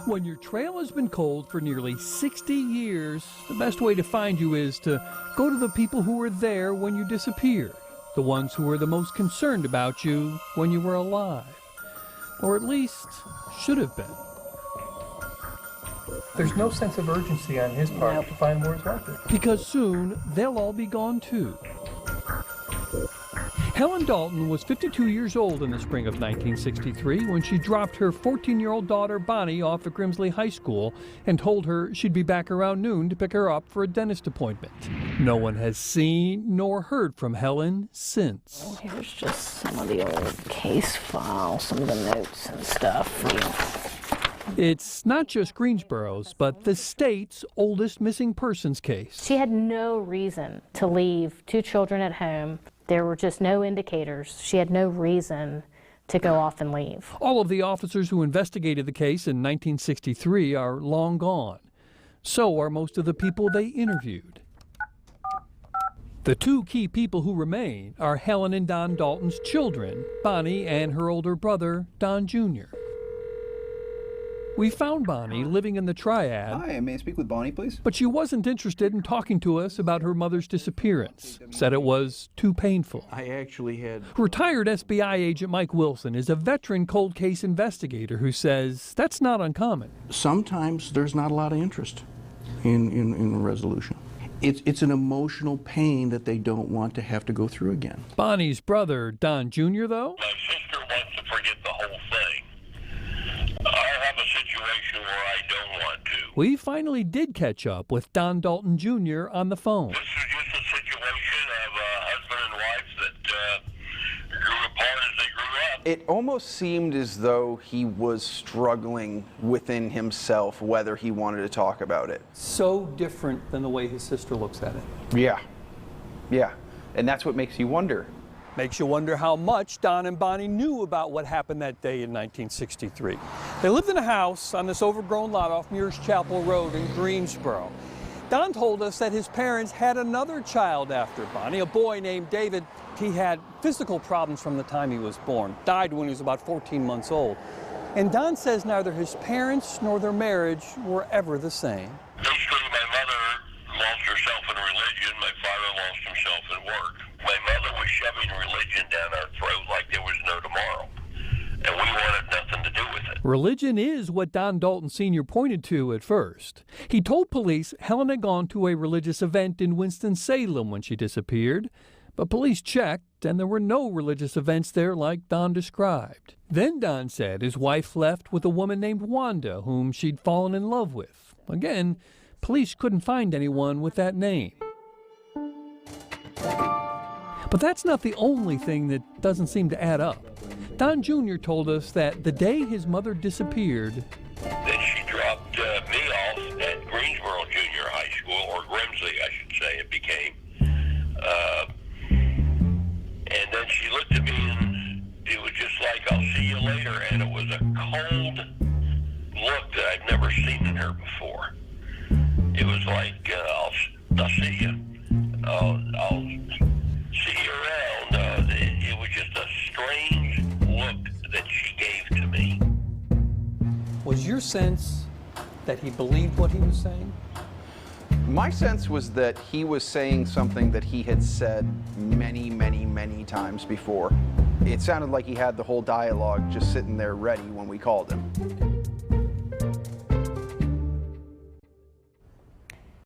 When your trail has been cold for nearly 60 years, the best way to find you is to go to the people who were there when you disappeared, the ones who were the most concerned about you when you were alive, or at least should have been. There's no sense of urgency on his part to find where his wife is. Because soon, they'll all be gone too. Helen Dalton was 52 years old in the spring of 1963 when she dropped her 14-year-old daughter Bonnie off at Grimsley High School and told her she'd be back around noon to pick her up for a dentist appointment. No one has seen nor heard from Helen since. Well, here's just some of the old case files, some of the notes and stuff. It's not just Greensboro's, but the state's oldest missing persons case. She had no reason to leave two children at home. There were just no indicators. She had no reason to go off and leave. All of the officers who investigated the case in 1963 are long gone. So are most of the people they interviewed. The two key people who remain are Helen and Don Dalton's children, Bonnie and her older brother, Don Jr. We found Bonnie living in the Triad. Hi, may I speak with Bonnie, please? But she wasn't interested in talking to us about her mother's disappearance. Said it was too painful. I actually had... Retired SBI agent Mike Wilson is a veteran cold case investigator who says that's not uncommon. Sometimes there's not a lot of interest in a resolution. It's an emotional pain that they don't want to have to go through again. Bonnie's brother, Don Jr., though? My sister wants to forget the whole thing. I have a situation where I don't want to. We finally did catch up with Don Dalton Jr. on the phone. This is just a situation of a husband and wife that grew apart as they grew up. It almost seemed as though he was struggling within himself whether he wanted to talk about it. So different than the way his sister looks at it. Yeah. And that's what makes you wonder. Makes you wonder how much Don and Bonnie knew about what happened that day in 1963. They lived in a house on this overgrown lot off Muir's Chapel Road in Greensboro. Don told us that his parents had another child after Bonnie, a boy named David. He had physical problems from the time he was born, died when he was about 14 months old. And Don says neither his parents nor their marriage were ever the same. Basically, my mother lost herself in religion. My father lost himself in work. My mother was shoving religion down our throat like there was no tomorrow, and we wanted nothing to do with it. Religion is what Don Dalton Sr. pointed to at first. He told police Helen had gone to a religious event in Winston-Salem when she disappeared, but police checked and there were no religious events there like Don described. Then Don said his wife left with a woman named Wanda, whom she'd fallen in love with. Again, police couldn't find anyone with that name. But that's not the only thing that doesn't seem to add up. Don Jr. told us that the day his mother disappeared, Then she dropped me off at Greensboro Junior High School, or Grimsley, I should say it became. And then she looked at me and it was just like, I'll see you later. And it was a cold look that I've never seen in her before. It was like, I'll see you. I'll see you around. It was just a strange look that she gave to me. was your sense that he believed what he was saying? My sense was that he was saying something that he had said many, many, many times before. It sounded like he had the whole dialogue just sitting there ready when we called him.